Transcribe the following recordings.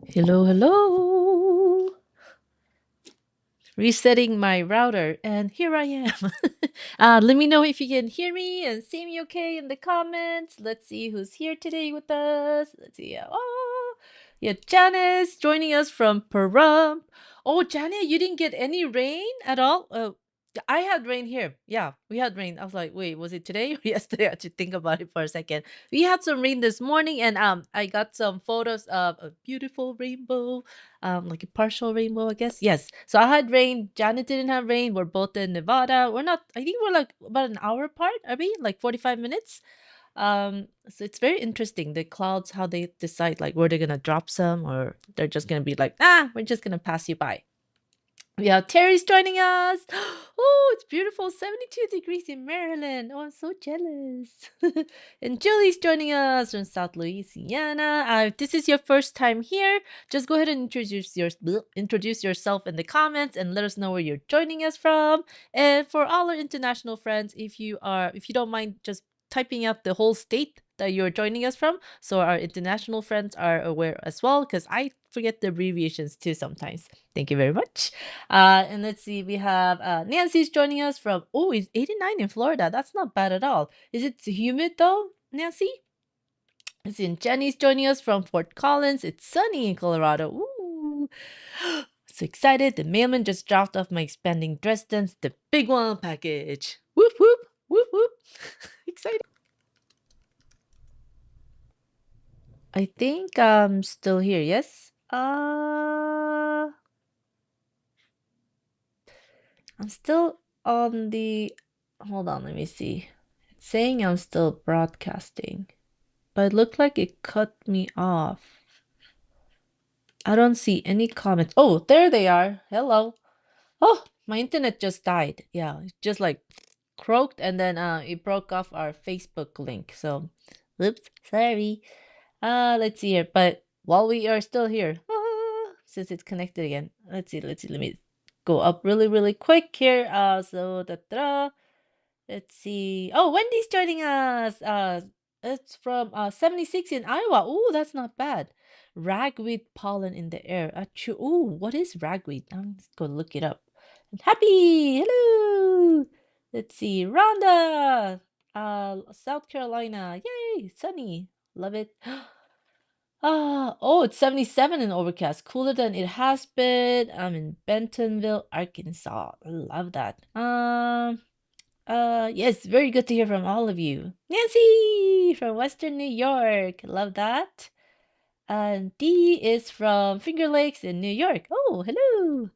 Hello, hello. Resetting my router, and here I am. Let me know if you can hear me and see me okay in the comments. Let's see who's here today with us. Let's see. Oh, yeah, Janice joining us from Pahrump. Oh, Janet, you didn't get any rain at all? I had rain here. Yeah, we had rain. I was like, wait, was it today or yesterday? I had to think about it for a second. We had some rain this morning, and I got some photos of a beautiful rainbow, like a partial rainbow, I guess. Yes. So I had rain. Janet didn't have rain. We're both in Nevada. We're not. I think we're like about an hour apart. Are we like 45 minutes? So it's very interesting the clouds how they decide like where they're gonna drop some or they're just gonna be like we're just gonna pass you by. We have Terry's joining us. Oh, it's beautiful. 72 degrees in Maryland. Oh, I'm so jealous. And Julie's joining us from South Louisiana. If this is your first time here, just go ahead and introduce yourself in the comments and let us know where you're joining us from. And for all our international friends, if you don't mind just typing out the whole state that you're joining us from, so our international friends are aware as well, because I forget the abbreviations too sometimes. Thank you very much. And let's see, we have Nancy's joining us from, oh, it's 89 in Florida. That's not bad at all. Is it humid though, Nancy? Let's see, and Jenny's joining us from Fort Collins. It's sunny in Colorado. Ooh. So excited. The mailman just dropped off my Expanding Dresden's, the big one package. Whoop, whoop, whoop, whoop. Excited. I think I'm still here, yes? I'm still on the. Hold on, let me see. It's saying I'm still broadcasting, but it looked like it cut me off. I don't see any comments. Oh, there they are. Hello. Oh, my internet just died. Yeah, it just like croaked and then it broke off our Facebook link. So, oops, sorry. Let's see here. But while we are still here, since it's connected again, let's see. Let me go up really, really quick here. So let's see. Oh, Wendy's joining us. It's from 76 in Iowa. Ooh, that's not bad. Ragweed pollen in the air. Ooh, what is ragweed? I'm just gonna look it up. Happy, hello. Let's see, Rhonda. South Carolina. Yay, sunny. Love it. Oh, it's 77 in overcast. Cooler than it has been. I'm in Bentonville, Arkansas. Love that. Yes, very good to hear from all of you. Nancy from Western New York. Love that. And Dee is from Finger Lakes in New York. Oh, hello.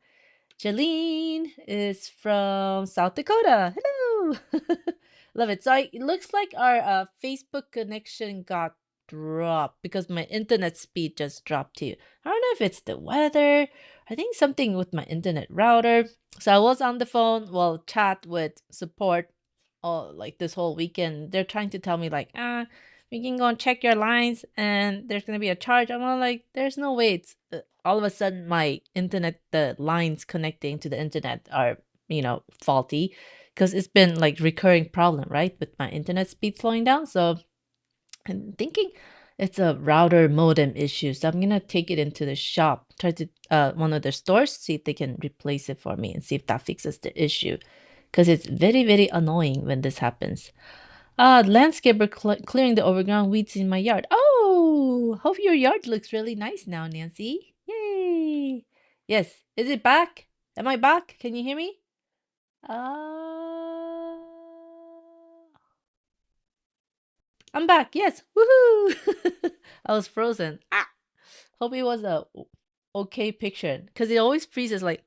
Jalene is from South Dakota. Hello. Love it. So it looks like our Facebook connection got dropped because my internet speed just dropped too. I don't know if it's the weather. I think something with my internet router. So I was on the phone, well, chat with support all like this whole weekend. They're trying to tell me like, we can go and check your lines and there's gonna be a charge. I'm all like, there's no way. It's all of a sudden my internet, the lines connecting to the internet are faulty because it's been like recurring problem, right, with my internet speed slowing down. So I'm thinking it's a router modem issue. So I'm gonna take it into the shop, try to one of their stores, see if they can replace it for me and see if that fixes the issue. Because it's very, very annoying when this happens. Landscaper clearing the overgrown weeds in my yard. Oh, hope your yard looks really nice now, Nancy. Yay. Yes. Is it back? Am I back? Can you hear me? Uh, I'm back. Yes. Woohoo. I was frozen. Hope it was a okay picture because it always freezes like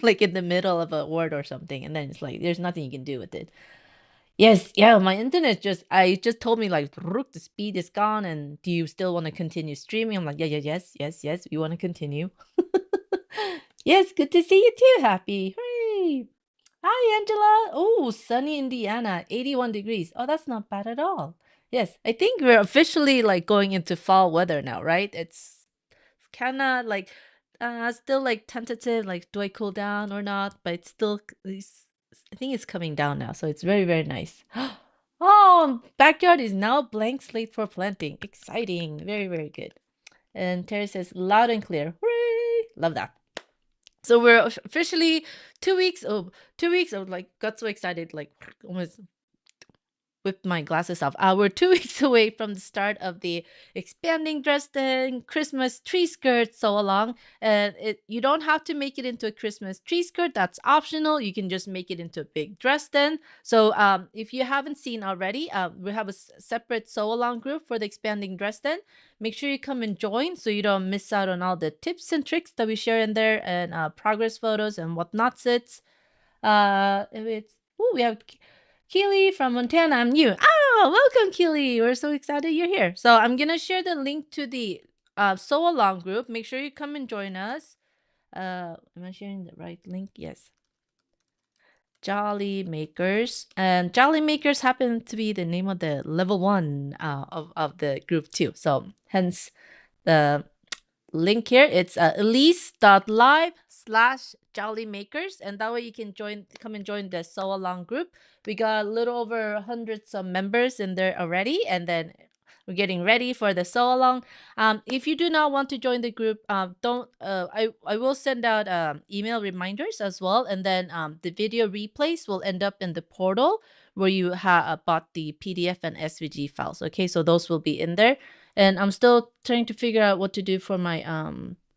like in the middle of a word or something, and then it's like there's nothing you can do with it. Yes, yeah, my internet just told me like "Rook, the speed is gone and do you still want to continue streaming? I'm like, yeah, yes, we want to continue. Yes, good to see you too, Happy. Hooray. Hi, Angela. Oh, sunny Indiana, 81 degrees. Oh, that's not bad at all. Yes, I think we're officially like going into fall weather now, right? It's kind of like still like tentative, like do I cool down or not? But I think it's coming down now, so it's very, very nice. Oh, backyard is now blank slate for planting. Exciting. Very, very good. And Terry says, loud and clear. Hooray! Love that. So we're officially 2 weeks. Oh, 2 weeks. I was like, got so excited, like almost whipped my glasses off. We're 2 weeks away from the start of the Expanding Dresden Christmas tree skirt sew along. And you don't have to make it into a Christmas tree skirt. That's optional. You can just make it into a big Dresden. So if you haven't seen already, we have a separate sew along group for the Expanding Dresden. Make sure you come and join so you don't miss out on all the tips and tricks that we share in there, and progress photos and whatnot sits. We have Keely from Montana. I'm new. Welcome, Keely. We're so excited you're here. So I'm gonna share the link to the sew along group. Make sure you come and join us. Am I sharing the right link? Yes. Jolly Makers, and Jolly Makers happen to be the name of the level 1 of the group too. So hence the link here. It's elise.live/jollymakers, and that way you can come and join the sew along group. We got a little over 100 some members in there already, and then we're getting ready for the sew along. If you do not want to join the group, don't. I will send out email reminders as well, and then the video replays will end up in the portal where you bought the PDF and SVG files. Okay, so those will be in there. And I'm still trying to figure out what to do for my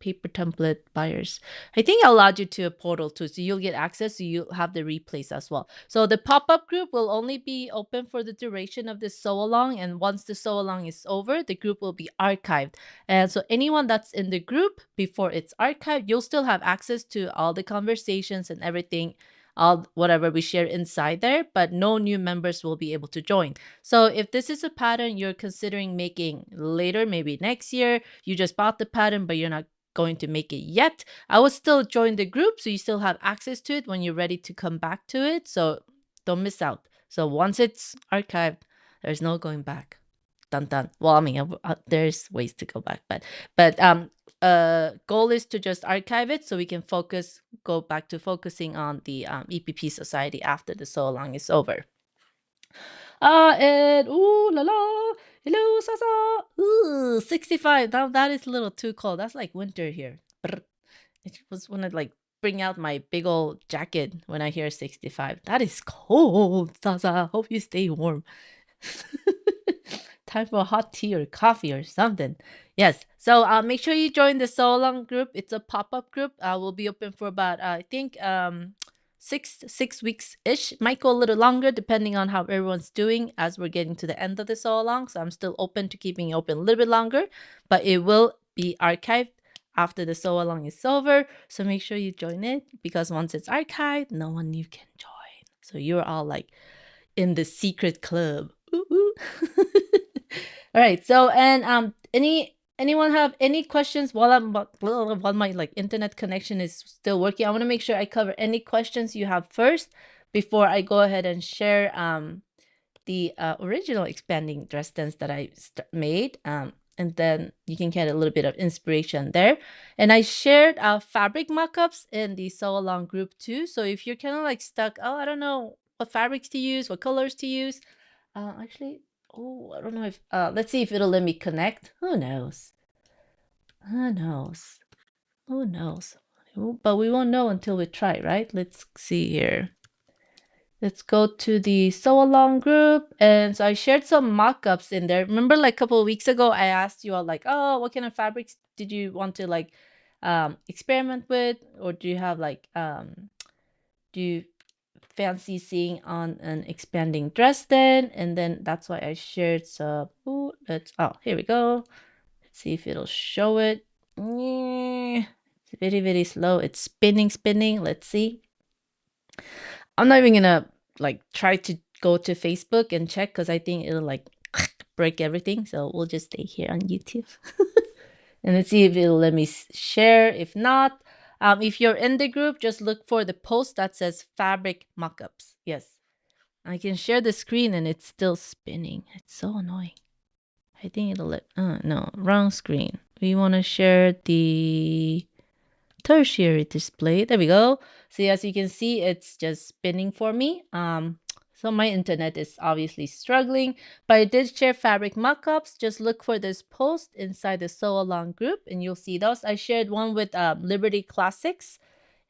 paper template buyers. I think I allowed you to a portal too, so you'll get access, so you'll have the replays as well. So the pop-up group will only be open for the duration of this sew along, and once the sew along is over, the group will be archived. And so anyone that's in the group before it's archived, you'll still have access to all the conversations and everything, all whatever we share inside there, but no new members will be able to join. So if this is a pattern you're considering making later, maybe next year, you just bought the pattern but you're not going to make it yet, I would still join the group so you still have access to it when you're ready to come back to it. So don't miss out. So once it's archived, there's no going back. Dun dun. Well, I mean, there's ways to go back, but goal is to just archive it so we can go back to focusing on the EPP Society after the so long is over. And ooh la la, hello Sasa. Ooh, 65. Now that is a little too cold. That's like winter here. Brr. I just want to like bring out my big old jacket when I hear 65. That is cold, Sasa. Hope you stay warm. Time for a hot tea or coffee or something. Yes. So make sure you join the sew along group. It's a pop-up group. Will be open for about I think 6 weeks ish. Might go a little longer depending on how everyone's doing as we're getting to the end of the sew along. So I'm still open to keeping it open a little bit longer, but it will be archived after the sew along is over. So make sure you join it, because once it's archived, no one new can join. So you're all like in the secret club. Ooh. All right. So and anyone have any questions while my like internet connection is still working? I want to make sure I cover any questions you have first before I go ahead and share the original Expanding Dresdens that I made. And then you can get a little bit of inspiration there. And I shared fabric mockups in the sew along group too. So if you're kind of like stuck, I don't know what fabrics to use, what colors to use. Actually, I don't know if let's see if it'll let me connect. Who knows? Who knows? Who knows? But we won't know until we try, right? Let's see here. Let's go to the sew along group. And so I shared some mock-ups in there. Remember like a couple of weeks ago, I asked you all like, oh, what kind of fabrics did you want to like experiment with? Or do you have like, do you fancy seeing on an Expanding Dresden? And then that's why I shared some, here we go. Let's see if it'll show it. It's very, very slow. It's spinning. Let's see. I'm not even gonna like try to go to Facebook and check because I think it'll like break everything. So we'll just stay here on YouTube. And let's see if it'll let me share. If not, if you're in the group, just look for the post that says fabric mockups. Yes. I can share the screen and it's still spinning. It's so annoying. I think it'll let, no, wrong screen. We want to share the tertiary display. There we go. See, as you can see, it's just spinning for me. So my internet is obviously struggling, but I did share fabric mockups. Just look for this post inside the Sew Along group and you'll see those. I shared one with Liberty Classics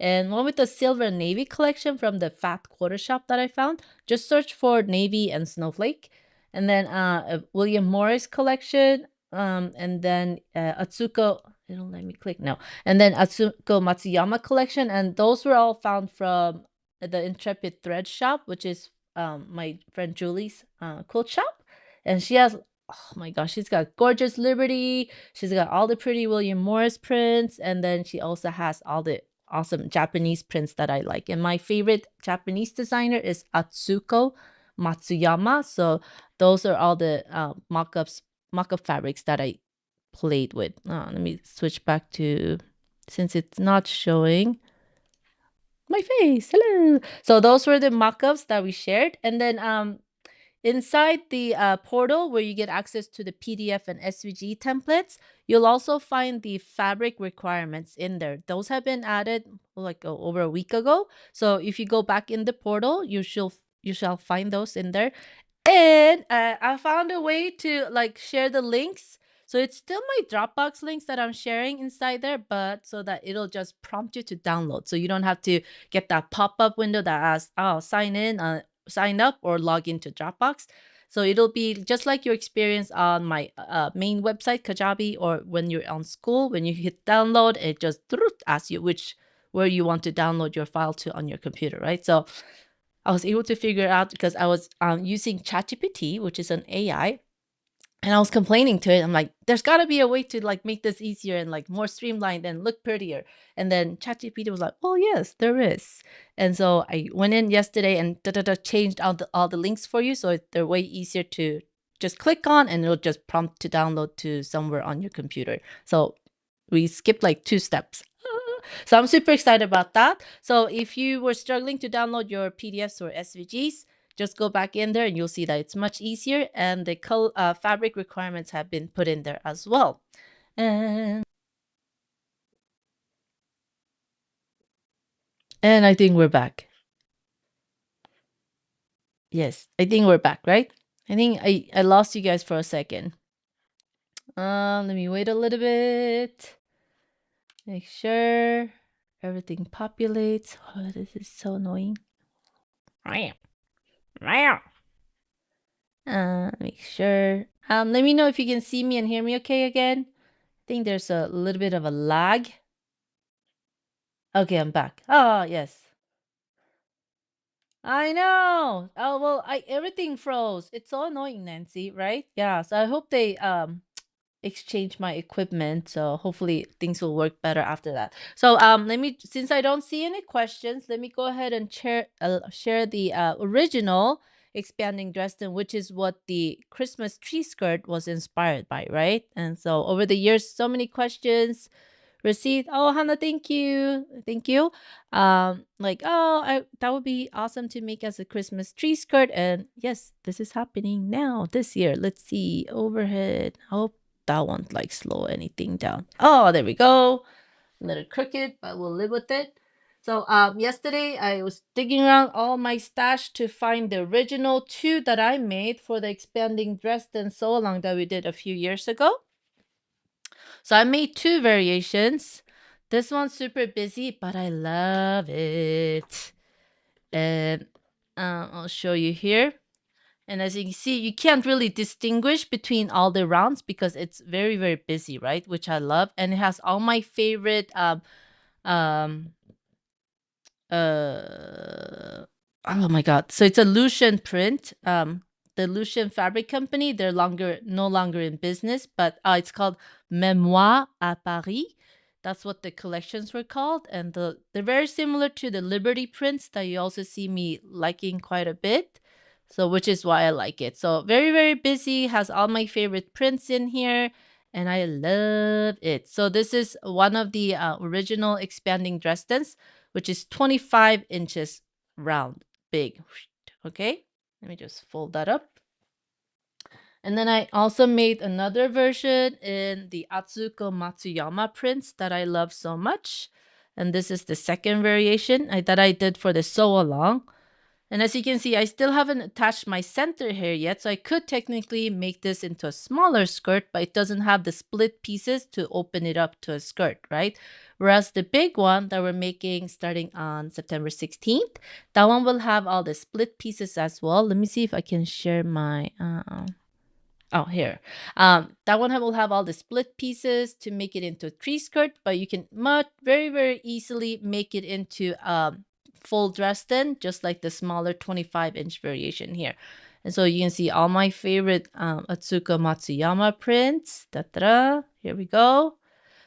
and one with the Silver Navy collection from the Fat Quarter Shop that I found. Just search for Navy and Snowflake. And then a William Morris collection. And then Atsuko, it'll let me click, no. And then Atsuko Matsuyama collection. And those were all found from the Intrepid Thread Shop, which is my friend Julie's quilt shop, and she has, oh my gosh, she's got gorgeous Liberty. She's got all the pretty William Morris prints, and then she also has all the awesome Japanese prints that I like. And my favorite Japanese designer is Atsuko Matsuyama. So those are all the mock-up fabrics that I played with. Let me switch back to, since it's not showing my face. Hello. So those were the mock-ups that we shared. And then inside the portal where you get access to the PDF and SVG templates, you'll also find the fabric requirements in there. Those have been added like over a week ago. So if you go back in the portal, you shall find those in there. And I found a way to like share the links. So it's still my Dropbox links that I'm sharing inside there, but so that it'll just prompt you to download. So you don't have to get that pop-up window that asks, oh, sign up or log into Dropbox. So it'll be just like your experience on my main website, Kajabi, or when you're on school, when you hit download, it just asks you where you want to download your file to on your computer, right? So I was able to figure out because I was using ChatGPT, which is an AI, and I was complaining to it. I'm like, there's got to be a way to like make this easier and like more streamlined and look prettier. And then ChatGPT was like, oh yes, there is. And so I went in yesterday and changed all the links for you, so they're way easier to just click on, and it'll just prompt to download to somewhere on your computer. So we skipped like 2 steps. So I'm super excited about that. So if you were struggling to download your PDFs or SVGs, just go back in there and you'll see that it's much easier, and the fabric requirements have been put in there as well. And I think we're back. Yes, I think we're back, right? I think I lost you guys for a second. Let me wait a little bit. Make sure everything populates. Oh, this is so annoying. Make sure. Let me know if you can see me and hear me okay again. I think there's a little bit of a lag. Okay, I'm back. Oh, yes. I know. Oh, well, everything froze. It's so annoying, Nancy, right? Yeah, so I hope they exchange my equipment, so hopefully things will work better after that. So let me, since I don't see any questions, let me go ahead and share the original Expanding Dresden, which is what the Christmas tree skirt was inspired by, right? And so over the years, so many questions received. Oh, Hannah, thank you. Thank you. Like, oh, that would be awesome to make as a Christmas tree skirt. And yes, this is happening now this year. Let's see. Overhead. Hope that won't like slow anything down. Oh, there we go. A little crooked, but we'll live with it. So yesterday I was digging around all my stash to find the original 2 that I made for the Expanding Dresden Sew Along that we did a few years ago. So I made 2 variations. This one's super busy, but I love it. And I'll show you here. And as you can see, you can't really distinguish between all the rounds because it's very, very busy, right? Which I love. And it has all my favorite um oh my god, so it's a Lucian print. The Lucian fabric company, they're no longer in business, but it's called Memoir à Paris. That's what the collections were called, and they're very similar to the Liberty prints that you also see me liking quite a bit, so which is why I like it. So very, very busy, has all my favorite prints in here, and I love it. So this is one of the original Expanding Dresdens, which is 25 inches round, big. Okay, let me just fold that up. And then I also made another version in the Atsuko Matsuyama prints that I love so much. And this is the second variation that I did for the sew along. And as you can see, I still haven't attached my center here yet, so I could technically make this into a smaller skirt, but it doesn't have the split pieces to open it up to a skirt, right? Whereas the big one that we're making starting on September 16th, that one will have all the split pieces as well. Let me see if I can share my oh, here. That one will have all the split pieces to make it into a tree skirt, but you can very, very easily make it into full Dresden, just like the smaller 25-inch variation here. And so you can see all my favorite Atsuko Matsuyama prints. Da-da-da. Here we go.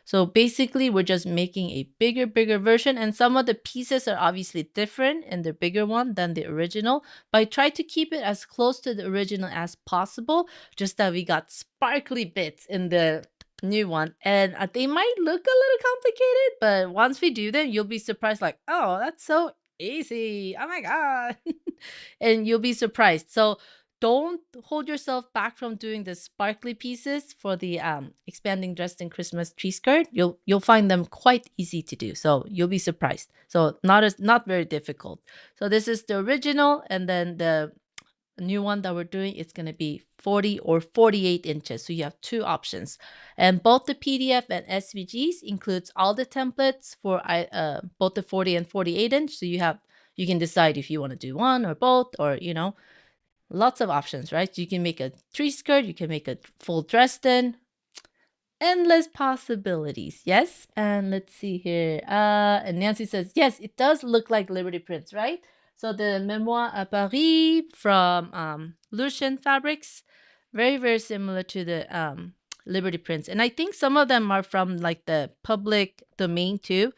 So basically, we're just making a bigger version, and some of the pieces are obviously different in the bigger one than the original, but I tried to keep it as close to the original as possible, just that we got sparkly bits in the new one, and they might look a little complicated, but once we do them, you'll be surprised, like, oh, that's so easy. Oh my God. And you'll be surprised. So don't hold yourself back from doing the sparkly pieces for the expanding Dresden Christmas tree skirt. You'll find them quite easy to do. So you'll be surprised. So not very difficult. So this is the original, and then the new one that we're doing is going to be 40 or 48 inches. So you have two options, and both the PDF and SVGs includes all the templates for both the 40 and 48 inch. So you can decide if you want to do one or both, or lots of options, right? You can make a tree skirt, you can make a full Dresden. Endless possibilities, yes? And let's see here. And Nancy says, yes, it does look like Liberty prints, right? So the Memoir à Paris from Lucien Fabrics, very, very similar to the Liberty prints. And I think some of them are from like the public domain too.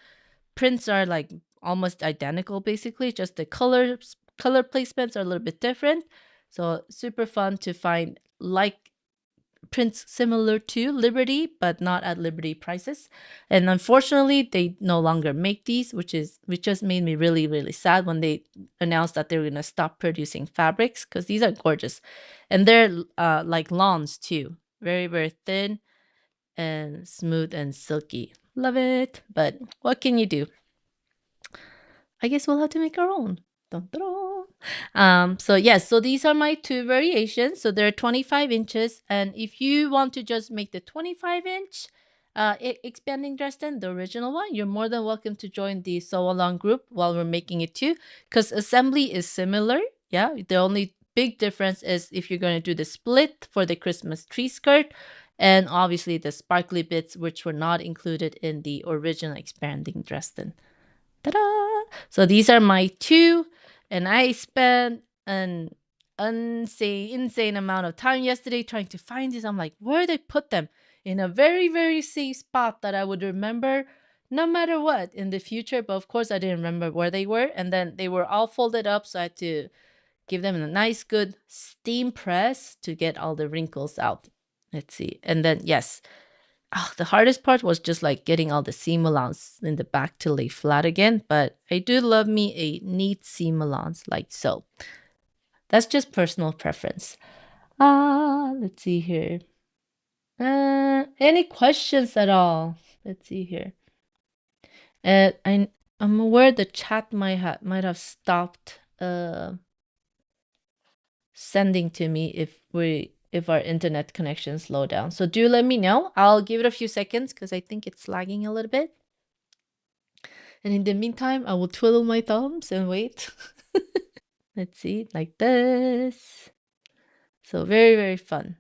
Prints are like almost identical, basically, just the color placements are a little bit different. So super fun to find like prints similar to Liberty, but not at Liberty prices. And unfortunately, they no longer make these, which just made me really, really sad when they announced that they were gonna stop producing fabrics, because these are gorgeous, and they're like lawns too, very, very thin and smooth and silky. Love it. But what can you do? I guess we'll have to make our own. Dun, dun, dun. So yes, so these are my two variations. So they're 25 inches. And if you want to just make the 25-inch expanding Dresden, the original one, you're more than welcome to join the sew along group while we're making it too, because assembly is similar. Yeah, the only big difference is if you're going to do the split for the Christmas tree skirt, and obviously the sparkly bits, which were not included in the original expanding Dresden. Ta-da! So these are my two, and I spent an insane amount of time yesterday trying to find these. I'm like, where they put them? In a very, very safe spot that I would remember no matter what in the future. But of course, I didn't remember where they were. And then they were all folded up, so I had to give them a nice, good steam press to get all the wrinkles out. Let's see. And then, yes, the hardest part was just like getting all the seam allowance in the back to lay flat again. But I do love me a neat seam allowance like so. That's just personal preference. Let's see here. Any questions at all? Let's see here. I'm aware the chat might have stopped sending to me if our internet connection slow down. So do let me know. I'll give it a few seconds because I think it's lagging a little bit. And in the meantime, I will twiddle my thumbs and wait. Let's see, like this. So very, very fun.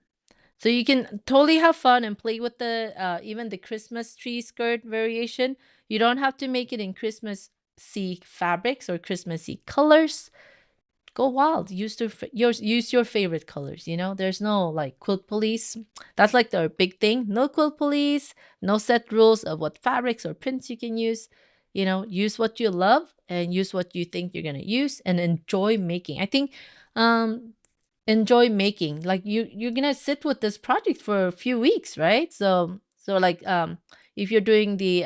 So you can totally have fun and play with the even the Christmas tree skirt variation. You don't have to make it in Christmassy fabrics or Christmassy colors. Go wild. Use your favorite colors. There's no like quilt police. That's like the big thing. No quilt police. No set rules of what fabrics or prints you can use. Use what you love and use what you think you're gonna use, and enjoy making. I think enjoy making. Like you're gonna sit with this project for a few weeks, right? So like if you're doing the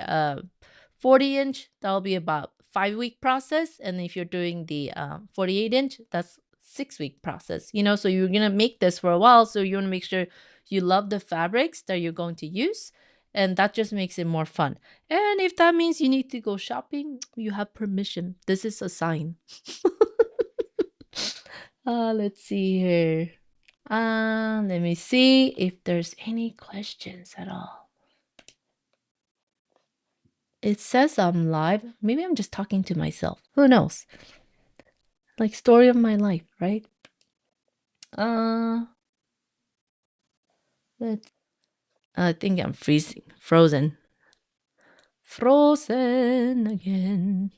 40-inch, that'll be about 5-week process, and if you're doing the 48-inch, that's 6-week process. So you're gonna make this for a while, so you want to make sure you love the fabrics that you're going to use, and that just makes it more fun. And if that means you need to go shopping, you have permission. This is a sign. Let's see here. Let me see if there's any questions at all. It says I'm live. Maybe I'm just talking to myself. Who knows? Like story of my life, right? Uh, let's, I think I'm freezing, frozen again.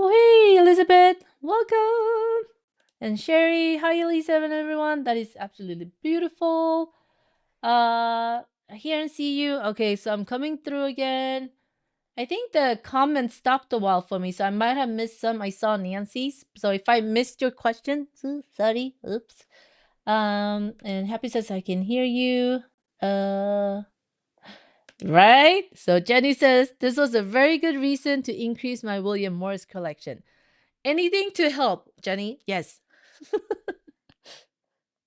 Oh, hey, Elizabeth, welcome. And Sherry, hi, Elise, and everyone. That is absolutely beautiful. Hear and see you. Okay, so I'm coming through again. I think the comments stopped a while for me, so I might have missed some. I saw Nancy's. So if I missed your question, sorry. Oops. And Happy says I can hear you. Right? So Jenny says this was a very good reason to increase my William Morris collection. Anything to help, Jenny? Yes.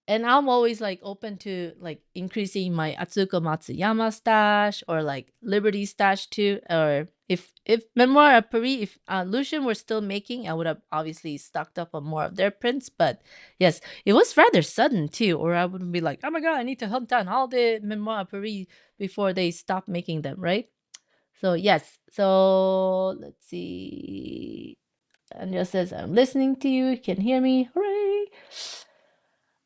And I'm always like open to like increasing my Atsuko Matsuyama stash or like Liberty stash too. Or if Memoir of Paris, if Lucian were still making, I would have obviously stocked up on more of their prints. But yes, it was rather sudden too, or I wouldn't be like, oh my god, I need to hunt down all the Memoir of Paris before they stop making them, right? So yes. So let's see. Andrea says, I'm listening to you. You can hear me. Hooray!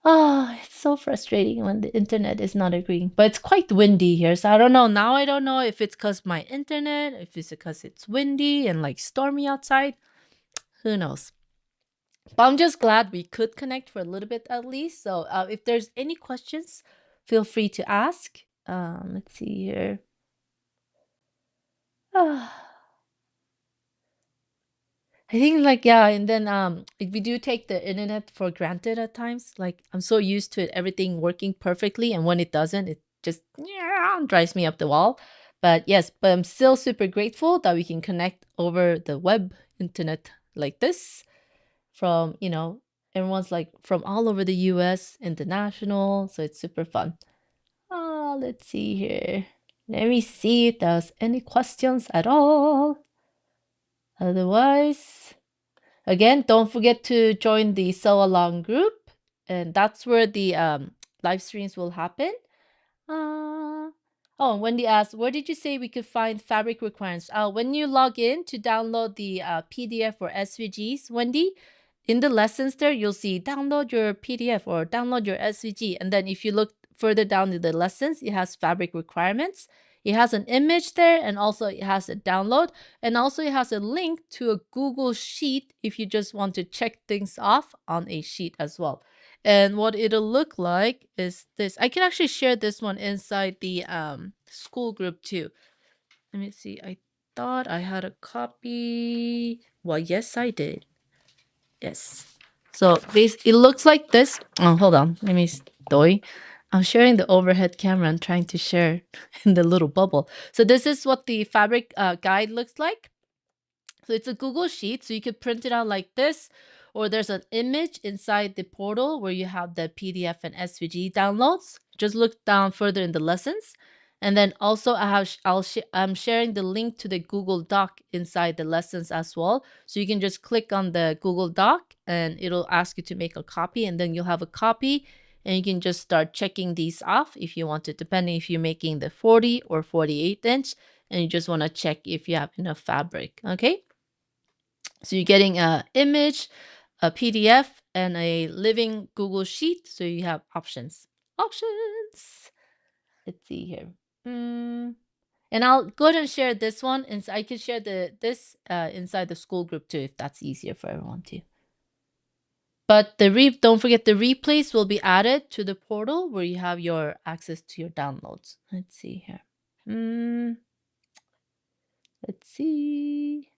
Ah, it's so frustrating when the internet is not agreeing. But it's quite windy here, so I don't know. Now I don't know if it's because my internet, if it's because it's windy and like stormy outside. Who knows? But I'm just glad we could connect for a little bit at least. So if there's any questions, feel free to ask. Let's see here. Ah. I think like yeah, and then if we do take the internet for granted at times, like I'm so used to it, everything working perfectly, and when it doesn't, it just yeah, drives me up the wall. But yes, but I'm still super grateful that we can connect over the web internet like this from, everyone's like from all over the US, international, so it's super fun. Let's see here. Let me see if there's any questions at all. Otherwise, again, don't forget to join the Sew Along group, and that's where the live streams will happen. Uh, oh, Wendy asked, where did you say we could find fabric requirements? When you log in to download the PDF or SVGs, Wendy, in the lessons there, you'll see download your PDF or download your SVG. And then if you look further down in the lessons, it has fabric requirements. It has an image there, and also it has a download, and also it has a link to a Google Sheet if you just want to check things off on a sheet as well. And what it'll look like is this. I can actually share this one inside the school group too. Let me see. I thought I had a copy. Well, yes, I did. Yes. So this it looks like this. Oh, hold on. Let me doy. I'm sharing the overhead camera and trying to share in the little bubble. So this is what the fabric guide looks like. So it's a Google Sheet, so you could print it out like this, or there's an image inside the portal where you have the PDF and SVG downloads. Just look down further in the lessons. And then also I'm sharing the link to the Google Doc inside the lessons as well. So you can just click on the Google Doc and it'll ask you to make a copy, and then you'll have a copy and you can just start checking these off if you want to, depending if you're making the 40 or 48 inch and you just want to check if you have enough fabric. Okay. So you're getting an image, a PDF, and a living Google Sheet. So you have options. Options. Let's see here. And I'll go ahead and share this one, and I can share this inside the school group too, if that's easier for everyone too. But don't forget the replays will be added to the portal where you have your access to your downloads. Let's see here. Let's see.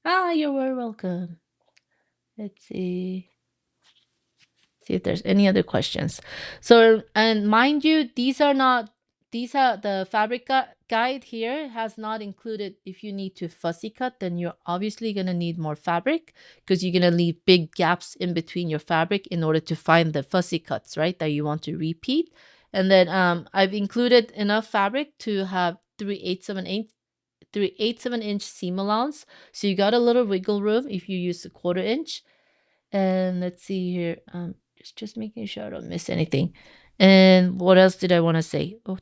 You're very welcome. Let's see if there's any other questions. So, and mind you, these are the fabric guide here has not included if you need to fussy cut, then you're obviously going to need more fabric because you're going to leave big gaps in between your fabric in order to find the fussy cuts, right, that you want to repeat. And then I've included enough fabric to have 3/8 of an inch 3/8 of an inch seam allowance. So you got a little wiggle room if you use a 1/4 inch. And let's see here. Just making sure I don't miss anything. And what else did I want to say? Oh,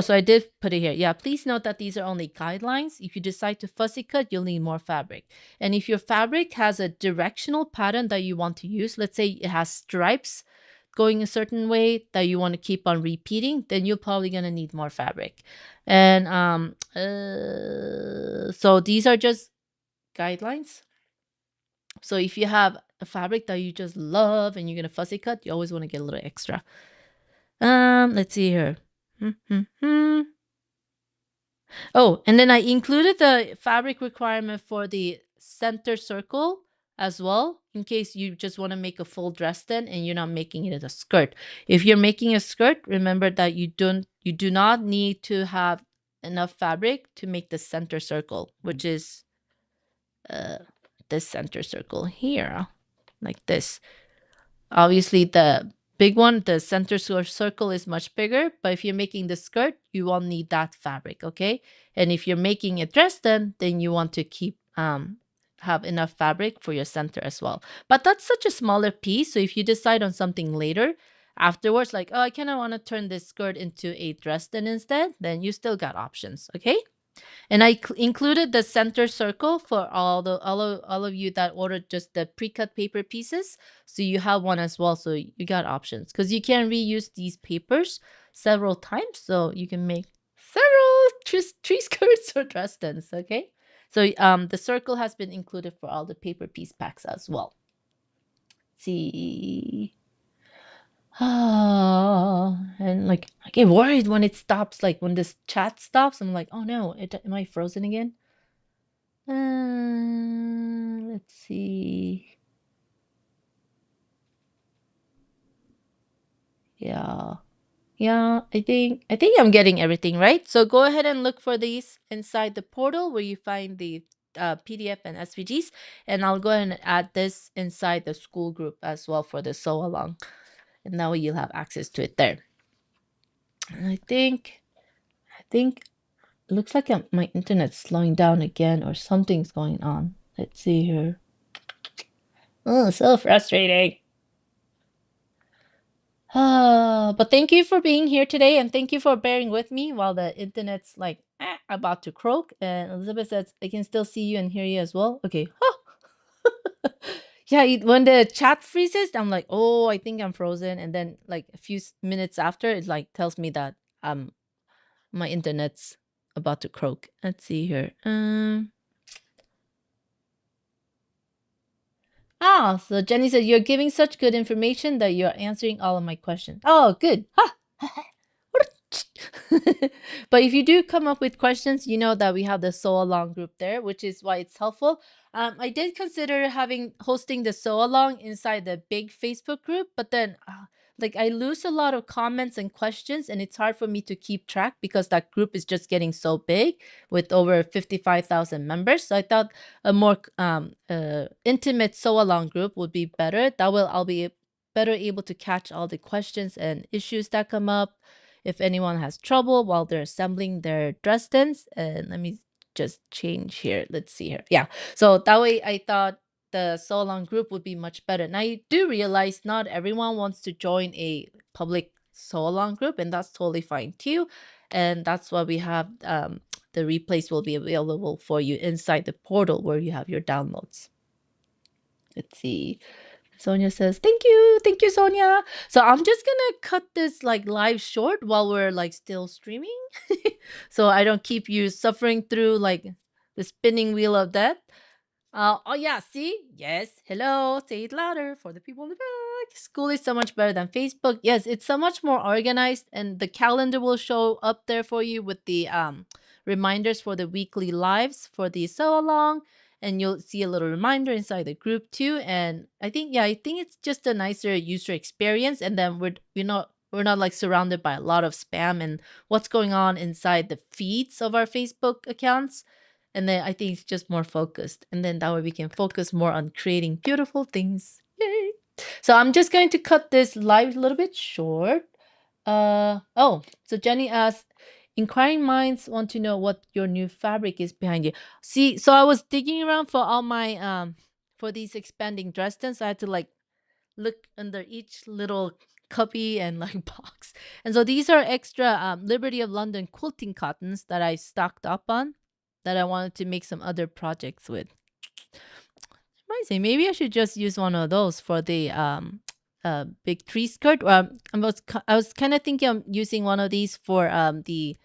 so I did put it here. Yeah, please note that these are only guidelines. If you decide to fussy cut, you'll need more fabric. And if your fabric has a directional pattern that you want to use, let's say it has stripes going a certain way that you want to keep on repeating, then you're probably going to need more fabric. And so these are just guidelines. So if you have a fabric that you just love and you're going to fussy cut, you always want to get a little extra. Let's see here. Oh, and then I included the fabric requirement for the center circle as well, in case you just want to make a full Dresden and you're not making it as a skirt. If you're making a skirt, remember that you do not need to have enough fabric to make the center circle, which is this center circle here, like this. Obviously, the big one, the center circle is much bigger, but if you're making the skirt, you won't need that fabric, okay? And if you're making a Dresden, then you want to keep have enough fabric for your center as well. But that's such a smaller piece, so if you decide on something later, afterwards, like, oh, I kind of want to turn this skirt into a Dresden instead, then you still got options, okay? And I included the center circle for all of you that ordered just the pre-cut paper pieces. So you have one as well. So you got options because you can reuse these papers several times. So you can make several tree skirts or Dresdens. Okay. So the circle has been included for all the paper piece packs as well. Let's see. And like I get worried when it stops, like when this chat stops. I'm like, oh no, am I frozen again? Let's see. Yeah. Yeah, I think I'm getting everything right. So go ahead and look for these inside the portal where you find the PDF and SVGs, and I'll go ahead and add this inside the school group as well for the sew along, and now you'll have access to it there. And I think it looks like my internet's slowing down again or something's going on. Let's see here. Oh, so frustrating. But thank you for being here today, and thank you for bearing with me while the internet's like about to croak. And Elizabeth says, I can still see you and hear you as well. Okay. Yeah, when the chat freezes, I'm like, oh, I think I'm frozen. And then like a few minutes after, it like tells me that my internet's about to croak. Let's see here. So Jenny said, you're giving such good information that you're answering all of my questions. Oh, good. Ha! But if you do come up with questions, you know that we have the sew along group there, which is why it's helpful. I did consider hosting the sew along inside the big Facebook group, but then like I lose a lot of comments and questions, and it's hard for me to keep track because that group is just getting so big with over 55,000 members. So I thought a more intimate sew along group would be better. That will I'll be better able to catch all the questions and issues that come up if anyone has trouble while they're assembling their Dresdens. And let me just change here. Let's see here. Yeah. So that way I thought the sew along group would be much better. And I do realize not everyone wants to join a public sew along group, and that's totally fine too. And that's why we have the replays will be available for you inside the portal where you have your downloads. Let's see. Sonia says, thank you, Sonia. So I'm just gonna cut this like live short while we're like still streaming, so I don't keep you suffering through like the spinning wheel of death. Oh yeah, see? Yes. Hello. Say it louder for the people in the back. School is so much better than Facebook. Yes, it's so much more organized, and the calendar will show up there for you with the reminders for the weekly lives for the sew along, and you'll see a little reminder inside the group too. And I think it's just a nicer user experience, and then we're not like surrounded by a lot of spam and what's going on inside the feeds of our Facebook accounts. And then I think it's just more focused. And then that way we can focus more on creating beautiful things. Yay! So I'm just going to cut this live a little bit short. So Jenny asked, Inquiring minds want to know what your new fabric is behind you. See, so I was digging around for all my for these expanding Dresden. So I had to like look under each little cubby and like box. And so these are extra Liberty of London quilting cottons that I stocked up on that I wanted to make some other projects with. Amazing. Maybe I should just use one of those for the big tree skirt. I was kind of thinking of using one of these for the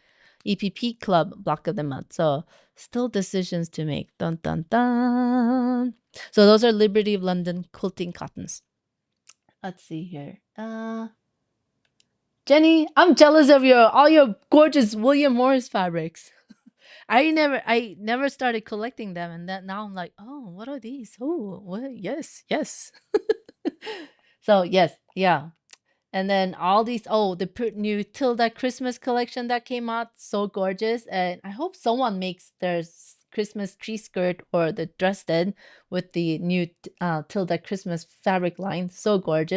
EPP club block of the month. So still decisions to make. Dun dun dun. So those are Liberty of London quilting cottons. Let's see here. Jenny, I'm jealous of all your gorgeous William Morris fabrics. I never started collecting them, and then now I'm like, oh, what are these? Oh, what? Yes, yes. So yes, yeah. And then all these, oh, the new Tilda Christmas collection that came out, so gorgeous. And I hope someone makes their Christmas tree skirt or the Dresden with the new Tilda Christmas fabric line, so gorgeous.